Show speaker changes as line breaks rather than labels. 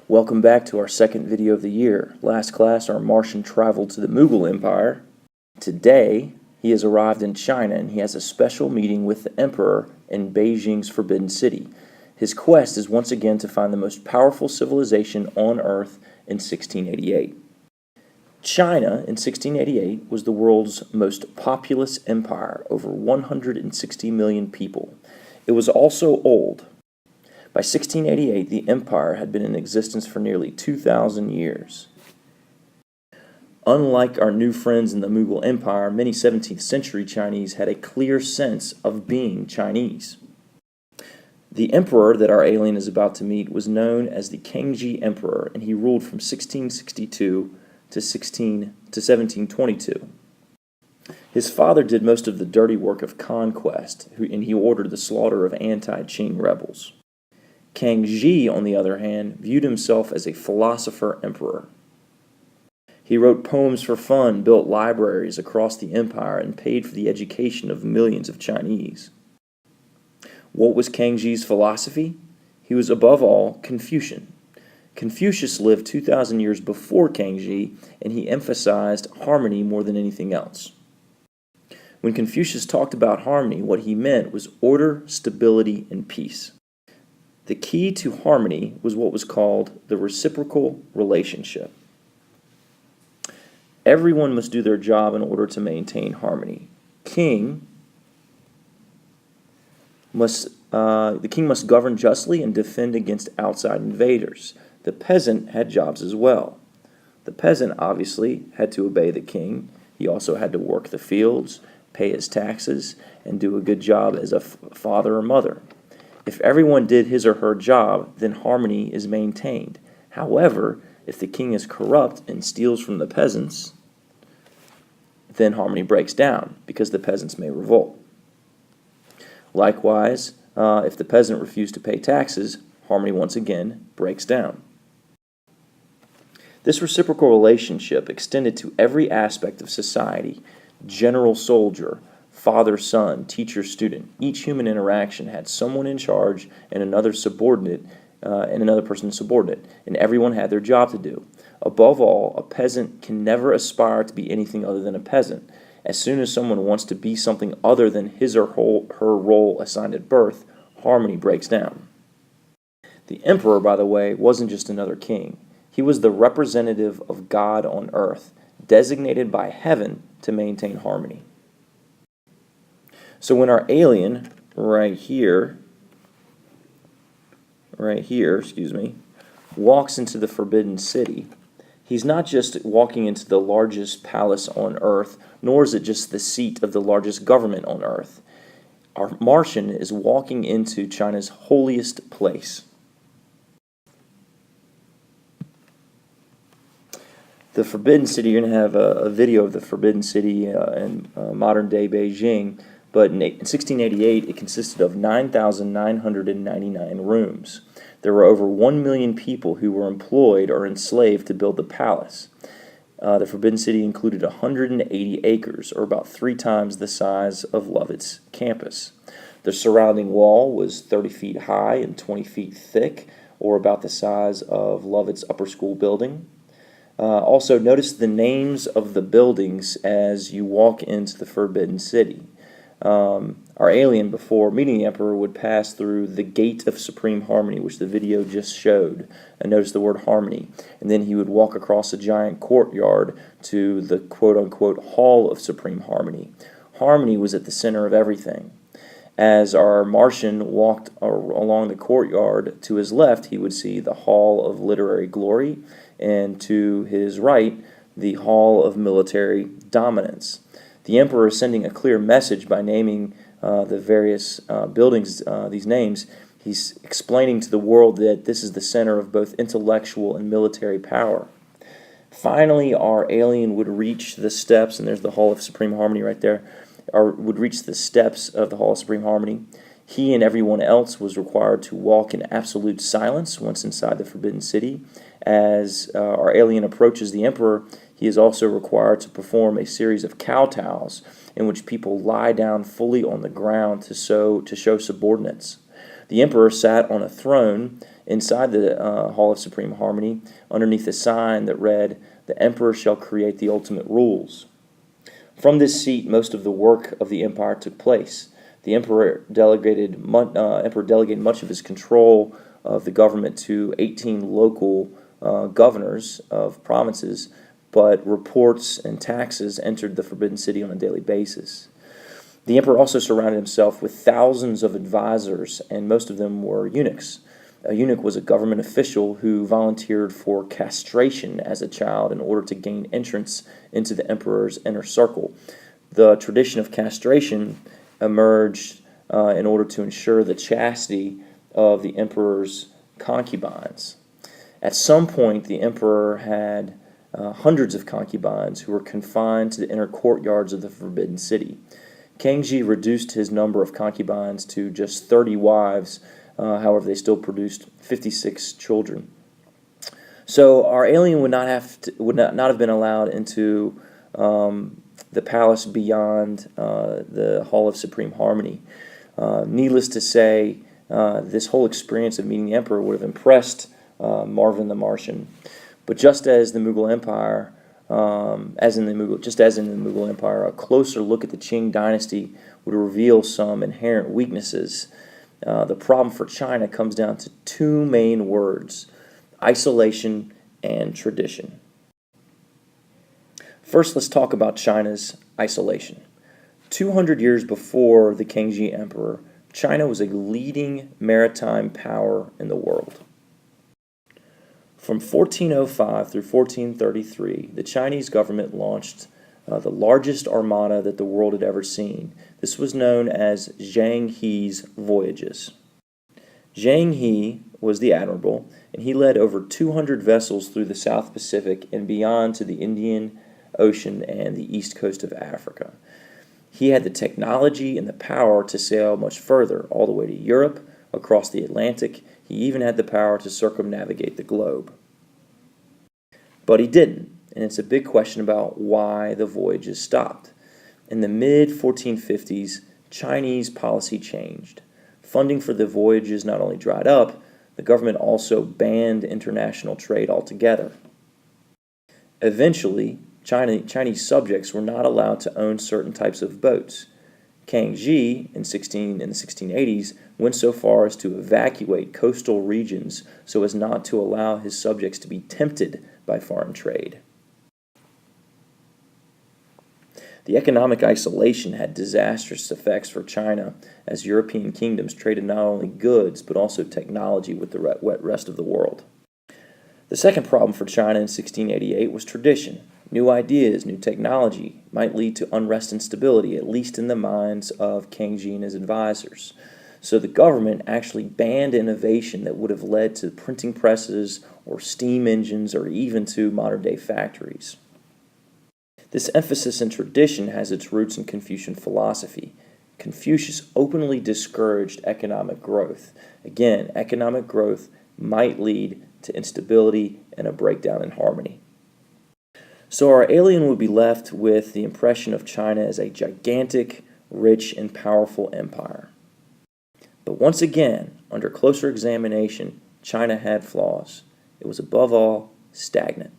Welcome back to our second video of the year. Last class, our Martian traveled to the Mughal Empire. Today, he has arrived in China and he has a special meeting with the Emperor in Beijing's Forbidden City. His quest is once again to find the most powerful civilization on Earth in 1688. China in 1688 was the world's most populous empire, over 160 million people. It was also old. By 1688, the empire had been in existence for nearly 2,000 years. Unlike our new friends in the Mughal Empire, many 17th century Chinese had a clear sense of being Chinese. The emperor that our alien is about to meet was known as the Qing Emperor, and he ruled from 1662 to 1722. His father did most of the dirty work of conquest, and he ordered the slaughter of anti-Qing rebels. Kang Ji, on the other hand, viewed himself as a philosopher emperor. He wrote poems for fun, built libraries across the empire, and paid for the education of millions of Chinese. What was Kang Ji's philosophy? He was above all Confucian. Confucius lived 2,000 years before Kang Ji, and he emphasized harmony more than anything else. When Confucius talked about harmony, what he meant was order, stability, and peace. The key to harmony was what was called the reciprocal relationship. Everyone must do their job in order to maintain harmony. The king must govern justly and defend against outside invaders. The peasant had jobs as well. The peasant obviously had to obey the king. He also had to work the fields, pay his taxes, and do a good job as a father or mother. If everyone did his or her job, then harmony is maintained. However, if the king is corrupt and steals from the peasants, then harmony breaks down because the peasants may revolt. Likewise, if the peasant refused to pay taxes, harmony once again breaks down. This reciprocal relationship extended to every aspect of society: general soldier, father-son, teacher-student. Each human interaction had someone in charge and another subordinate, and another person subordinate, and everyone had their job to do. Above all, a peasant can never aspire to be anything other than a peasant. As soon as someone wants to be something other than his or her role assigned at birth, harmony breaks down. The emperor, by the way, wasn't just another king. He was the representative of God on earth, designated by heaven to maintain harmony. So when our alien right here, walks into the Forbidden City, he's not just walking into the largest palace on earth, nor is it just the seat of the largest government on earth. Our Martian is walking into China's holiest place. The Forbidden City, you're going to have a video of the Forbidden City in modern-day Beijing. But in 1688, it consisted of 9,999 rooms. There were over 1 million people who were employed or enslaved to build the palace. The Forbidden City included 180 acres, or about 3 times the size of Lovett's campus. The surrounding wall was 30 feet high and 20 feet thick, or about the size of Lovett's upper school building. Also, notice the names of the buildings as you walk into the Forbidden City. Our alien, before meeting the emperor, would pass through the Gate of Supreme Harmony, which the video just showed. And notice the word harmony. And then he would walk across a giant courtyard to the quote-unquote Hall of Supreme Harmony. Harmony was at the center of everything. As our Martian walked along the courtyard, to his left he would see the Hall of Literary Glory, and to his right, the Hall of Military Dominance. The emperor is sending a clear message by naming the various buildings, these names. He's explaining to the world that this is the center of both intellectual and military power. Finally, our alien would reach the steps, and there's the Hall of Supreme Harmony right there, would reach the steps of the Hall of Supreme Harmony. He and everyone else was required to walk in absolute silence once inside the Forbidden City. As our alien approaches the emperor, he is also required to perform a series of kowtows in which people lie down fully on the ground to show subordinates. The emperor sat on a throne inside the Hall of Supreme Harmony, underneath a sign that read, "The Emperor shall create the ultimate rules." From this seat, most of the work of the empire took place. The emperor delegated much of his control of the government to 18 local governors of provinces, but reports and taxes entered the Forbidden City on a daily basis. The emperor also surrounded himself with thousands of advisors, and most of them were eunuchs. A eunuch was a government official who volunteered for castration as a child in order to gain entrance into the emperor's inner circle. The tradition of castration emerged in order to ensure the chastity of the emperor's concubines. At some point, the emperor had hundreds of concubines who were confined to the inner courtyards of the Forbidden City. Qing reduced his number of concubines to just 30 wives. However, they still produced 56 children. So our alien would not have been allowed into the palace beyond the Hall of Supreme Harmony. Needless to say, this whole experience of meeting the emperor would have impressed Marvin the Martian. But just as in the Mughal Empire, a closer look at the Qing dynasty would reveal some inherent weaknesses. The problem for China comes down to two main words: isolation and tradition. First, let's talk about China's isolation. 200 years before the Qing Emperor, China was a leading maritime power in the world. From 1405 through 1433, the Chinese government launched the largest armada that the world had ever seen. This was known as Zhang He's voyages. Zhang He was the admiral, and he led over 200 vessels through the South Pacific and beyond to the Indian Ocean and the east coast of Africa. He had the technology and the power to sail much further, all the way to Europe, across the Atlantic. He even had the power to circumnavigate the globe. But he didn't, and it's a big question about why the voyages stopped. In the mid-1450s, Chinese policy changed. Funding for the voyages not only dried up, the government also banned international trade altogether. Eventually, Chinese subjects were not allowed to own certain types of boats. Qing in the 1680s went so far as to evacuate coastal regions so as not to allow his subjects to be tempted by foreign trade. The economic isolation had disastrous effects for China, as European kingdoms traded not only goods but also technology with the rest of the world. The second problem for China in 1688 was tradition. New ideas, new technology might lead to unrest and instability, at least in the minds of Qing and his advisors. So the government actually banned innovation that would have led to printing presses or steam engines or even to modern-day factories. This emphasis in tradition has its roots in Confucian philosophy. Confucius openly discouraged economic growth. Again, economic growth might lead to instability and a breakdown in harmony. So our alien would be left with the impression of China as a gigantic, rich, and powerful empire. But once again, under closer examination, China had flaws. It was above all stagnant.